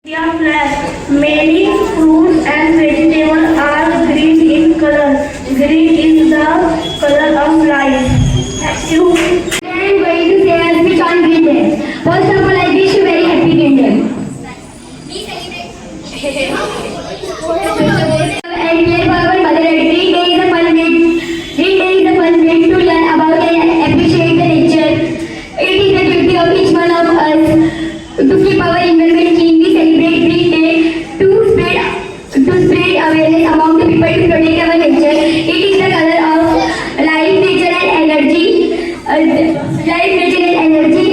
India flag. Many fruits and vegetables are green in color. Green is the color of life. Thank you. I am going to say a speech on Green Day. First of all, I wish you very happy Green Day. And dear Bhagavan Mother, Green Day is a fun day. Green Day is a fun day to learn about and appreciate the nature. It is the duty of each one of us to keep our environment clean. We celebrate Green Day to spread awareness among the people to protect our nature. It is the color of life, nature and energy. Life, nature and energy.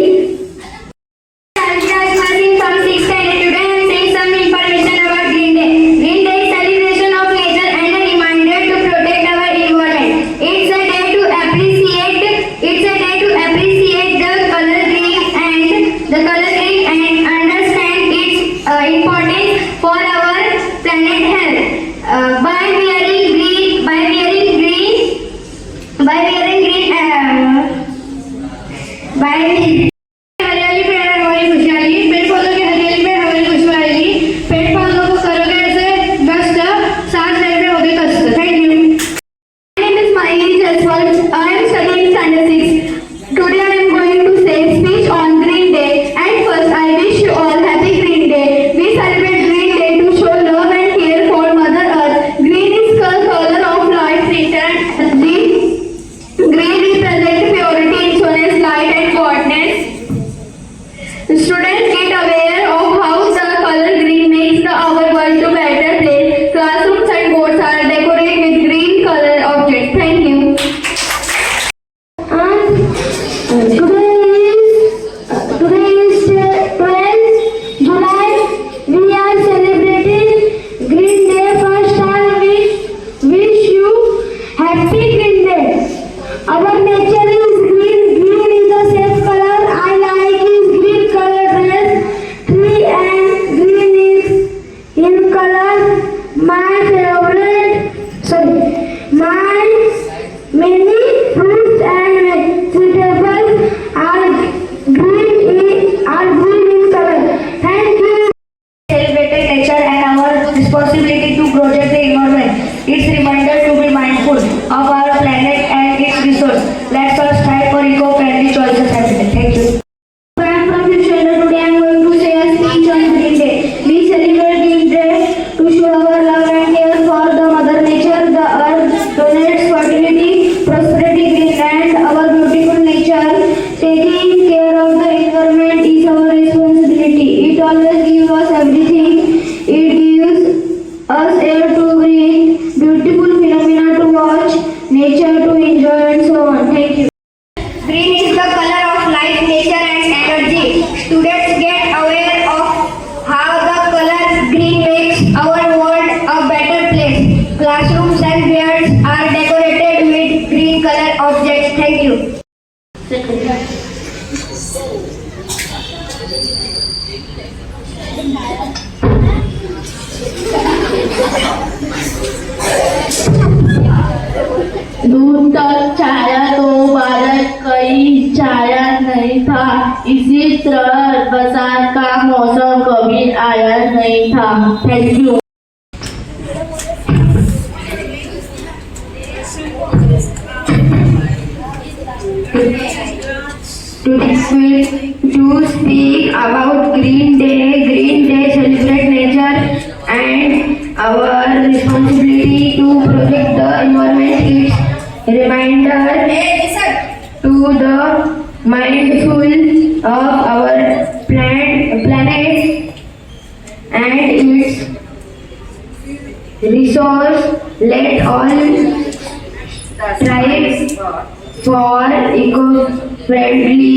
Responsibility to protect the environment. It's a reminder to be mindful of our planet and its resource. Let's all strive for eco-friendly choices every day. Thank you. I am from Vishwendra. Today I am going to say a speech on Green Day. We celebrate Green Day to show our love and care for the Mother Nature. The earth donates fertility, prosperity, green and our beautiful nature. Taking care of the environment is our responsibility. It always gives us everything. It gives us air to breathe, beautiful phenomena to watch, nature to enjoy and so on. Thank you. Green is the color of life, nature and energy. Students get aware of how the color green makes our world a better place. Classrooms and beards are decorated with green color objects. Thank you. दूर तक छाया तो बादल कहीं छाया नहीं था। इसी तरह बरसात का मौसम कभी आया नहीं था। Thank you. To speak about Green Day. Green Day celebrate nature and our responsibility to protect the environment. It's a reminder to the mindful of our planet and its resource. Let all strive for eco-friendly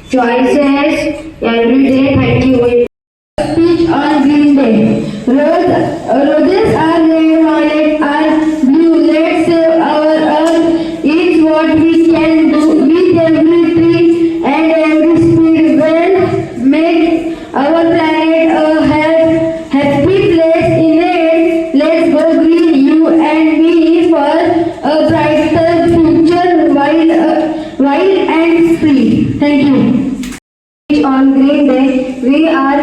choices every day. Thank you. Speech on Green Day. Roses are red, violet are blue. Let's save our earth. It's what we can do with every tree and every seed. Well, make our planet a happy place in it. Let's go green, you and me, for a brighter future, wild and free. Thank you. On Green Day, we are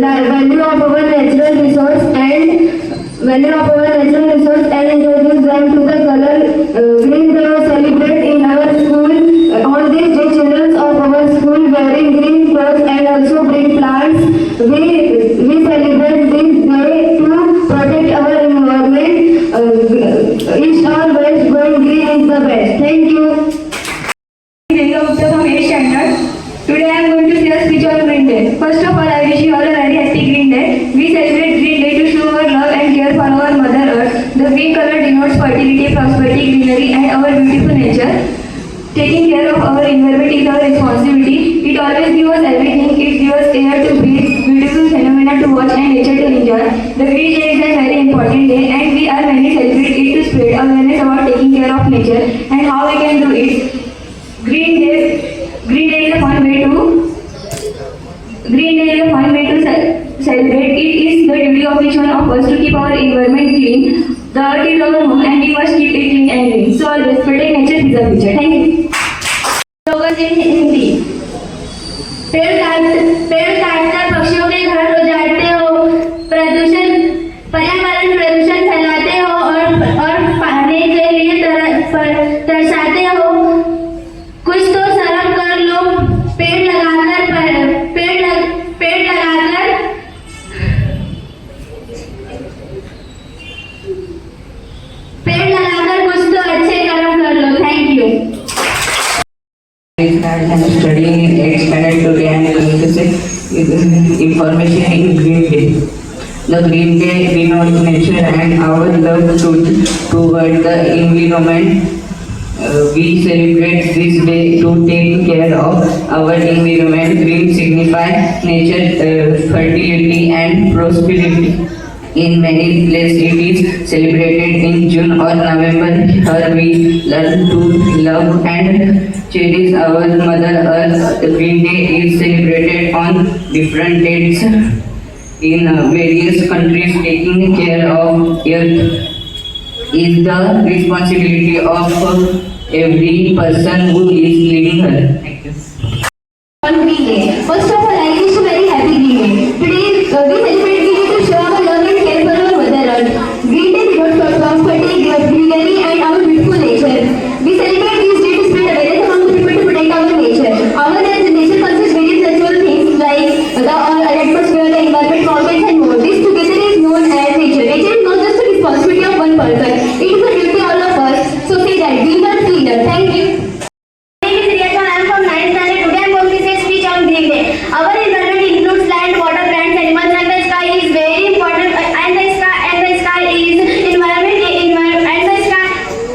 value of our natural resource and introduce them to the color green they will celebrate in our school. On this day, children of our school wearing green clothes and also bring plants. We celebrate this day to protect our environment. East or west, going green is the best. Thank you. Priyanka Gupta from 8th standard. Today I am going to say a speech on Green Day. First of all, I wish you all a very happy Green Day. We celebrate Green Day to show our love and care for our Mother Earth. The green color denotes fertility, prosperity, greenery, and our beautiful nature. Taking care of our environment is our responsibility. It always gives us everything. It gives us air to breathe, beautiful phenomena to watch, and nature to enjoy. The Green Day is a very important day, and we are many celebrate it to spread awareness about taking care of nature and how we can do it. Green Day is a fun way to celebrate. It is the duty of each one of us to keep our environment clean. The earth is our home and we must keep it clean and green. So always protect nature, preserve nature. Thank you. Slogan in Hindi. पेड़ काटकर पक्षियों के घर उजाड़ते हो, पर्यावरण प्रदूषण फैलाते हो और पानी के लिए तरसाते हो। कुछ तो शर्म कर लो। पेड़ लगाकर कुछ तो अच्छे कर्म कर लो। Thank you. I am studying in 8th standard. Today I am going to say information in Green Day. The Green Day denotes nature and our love toward the environment. We celebrate this day to take care of our environment. Green signifies nature, fertility and prosperity. In many places it is celebrated in June or November. Here we learn to love and cherish our Mother Earth. The Green Day is celebrated on different dates in various countries. Taking care of Earth is the responsibility of every person who is living here. Thank you. On Green Day. First of all, I wish you very happy Green Day. Today we celebrate Green Day to show our love and care for our Mother Earth. Green Day denotes prosperity, greenery, and our beautiful nature. We celebrate this day to spread awareness among the people to protect our nature. Our nature consists various natural things like the atmosphere, the environment, mountains, and more. This together is known as nature. Nature is not just a responsibility of one person. It is a duty of all of us. So say that greener, cleaner. Thank you. My name is Riyata. I am from 9th standard. Today I am going to say a speech on Green Day. Our environment includes land, water, plants, animals, and the sky is very important. And the sky is environment. And the sky,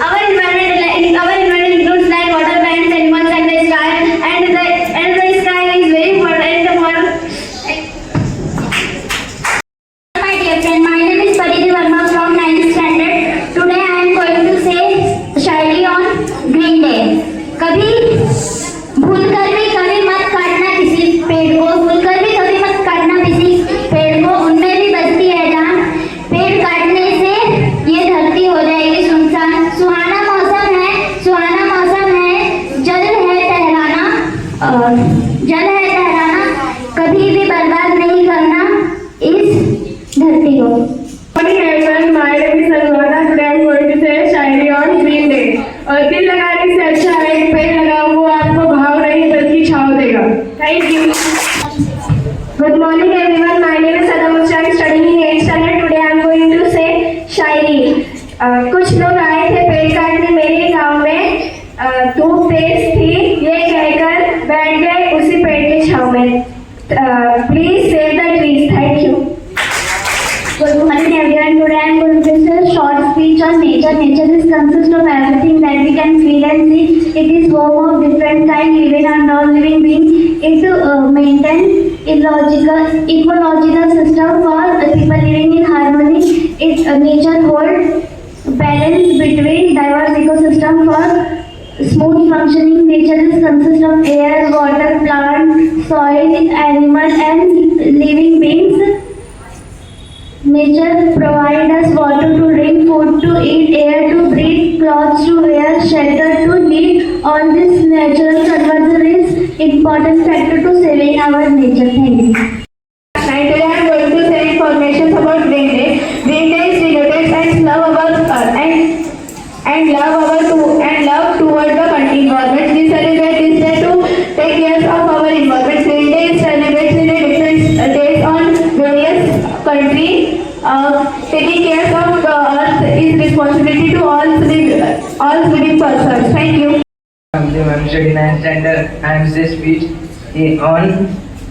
our environment includes land, water, plants, animals, and the sky. And the sky is very important. My dear friend, my name is Pariti Verma from 9th standard. Today I am going to say Shayari on Green Day. कभी भूलकर भी कभी मत काटना किसी पेड़ को, भूलकर भी कभी मत काटना किसी पेड़ को, उनमें भी बसती है जान। पेड़ काटने से ये धरती हो जाएगी सुनसान। सुहाना मौसम है, जल है तहराना, कभी भी बर्बाद नहीं करना इस धरती को। Morning everyone, my name is Salwana. Today I am going to say Shayari on Green Day. दिल लगाने से अच्छा है एक पेड़ लगाओ, वो आपको भाव नहीं बल्कि छाव देगा। Thank you. Good morning everyone, my name is Sadam Mushtaq, studying in 8th standard. Today I am going to say शायरी। कुछ लोग आए थे पेड़ काटने मेरे गांव में, धूप तेज थी ये कहकर बैठ गए उसी पेड़ के छाव में। Please save the trees. Thank you. Good morning everyone. Today I am going to say a short speech on nature. Nature is consists of everything that we can feel and see. It is home of different kind living and non-living beings. It maintains ecological system for people living in harmony. Nature holds balance between diverse ecosystem for smooth functioning. Nature is consists of air, water, plant, soil, animal and living beings. Nature provides us water to drink, food to eat, air to breathe, clothes to wear, shelter to live. All this natural conservation is important factor to saving our nature. Thank you. I'm studying 9th standard. I am say speech on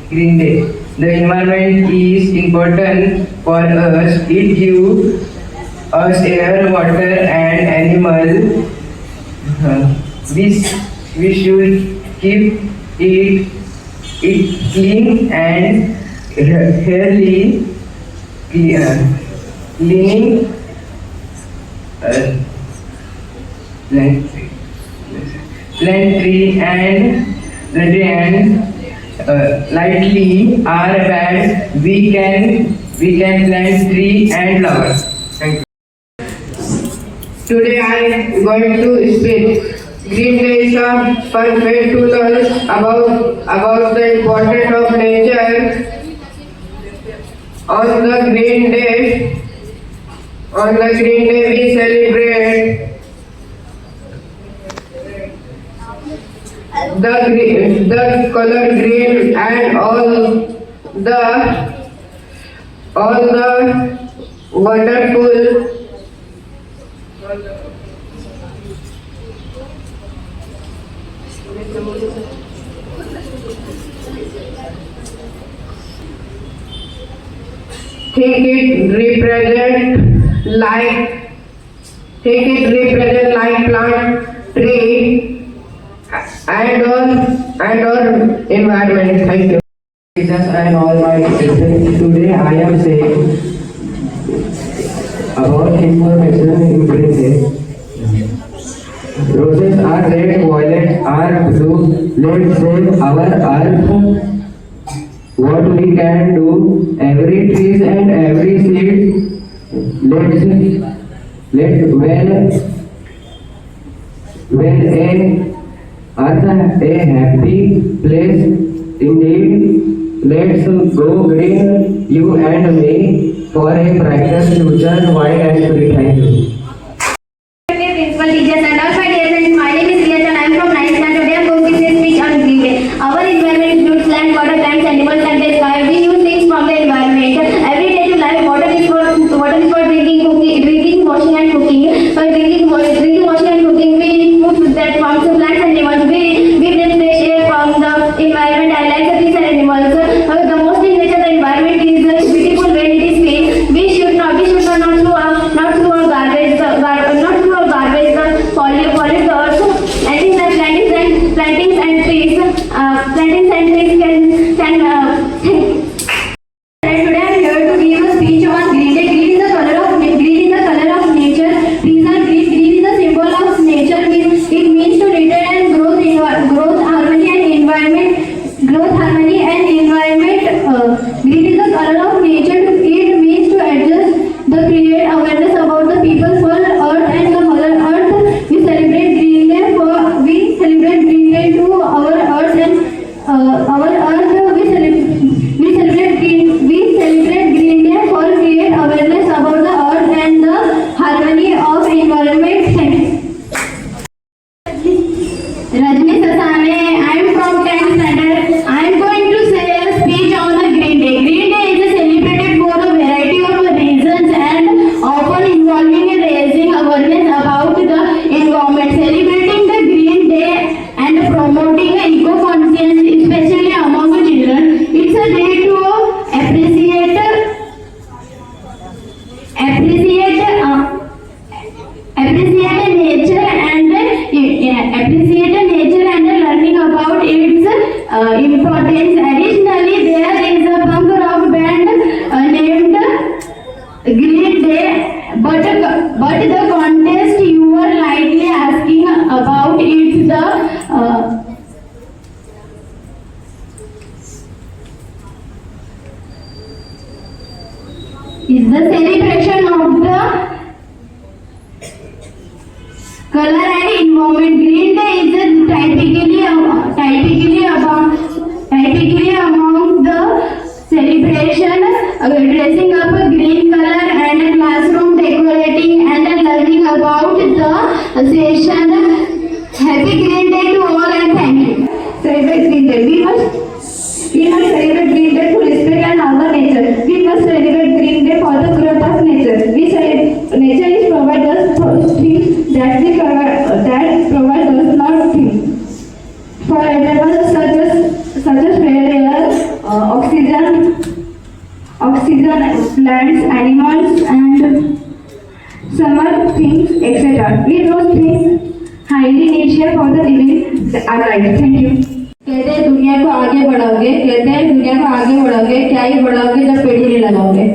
Green Day. The environment is important for us. It gives us air, water, and animal. We should keep it clean and healthy. Cleaning plant tree and lightly are bad. We can plant tree and flowers. Thank you. Today I am going to speak. Green Day is a fun way to learn about the importance of nature. On the Green Day, we celebrate the color green and all the wonderful think it represent like plant, tree, and our environment. Thank you. Jesus and all my children, today I am saying about information in Green Day. Roses are red, violets are blue. Let's save our earth. What we can do, every tree and every seed. When earth a happy place indeed. Let's go green, you and me, for a brighter future, wide and free. Thank you. Principal, teachers, and all my dear friends, my name is Riyat and I am from 9th and today I am going to say speech on Green Day. Our environment includes land, water, plants, animals, and the sky. We use things from the environment. Every day to life, water is for drinking, washing, and cooking. For drinking, washing, and cooking, we eat food that comes from plants and animals. We breathe fresh air from the environment. I like the trees and animals. The most in nature, the environment is beautiful when it is clean. We should not throw our garbage, pollute the earth. I think that plantings and trees can. Today I am here to give a speech on Green Day. Green is the color of nature. Trees are green. Green is the symbol of nature. It means to retain and growth, harmony and environment. Green is the color of nature. It means to adjust the create awareness about the people for earth and the mother earth. We celebrate Green Day to our earth and our earth. We celebrate Green Day for create awareness about the earth and the harmony of environment. Rajni Sasane, I am from 10th standard. I am going to say a speech on the Green Day. Green Day is celebrated for a variety of reasons and often involving raising awareness about the environment. Celebrating the Green Day and promoting eco-conscience, especially among the children. It's a day to appreciate nature and learning about its importance. Additionally, there is a punk rock band named Green Day, but the contest you were lightly asking about is the celebration of the color and environment. Green Day is typically among the celebration, dressing up a green color and a classroom decorating and learning about the session. Happy Green Day to all and thank you. Celebrate Green Day. We must celebrate Green Day to respect and honor nature. We must celebrate Green Day for the growth of nature. Nature is provide us things that provide us not things. plants, animals, and summer things, etc. We those things highly nature for the living our life. Thank you. कहते हैं दुनिया को आगे बढ़ाओगे, कहते हैं दुनिया को आगे बढ़ाओगे, क्या ही बढ़ाओगे जब पेड़ ही नहीं लगाओगे।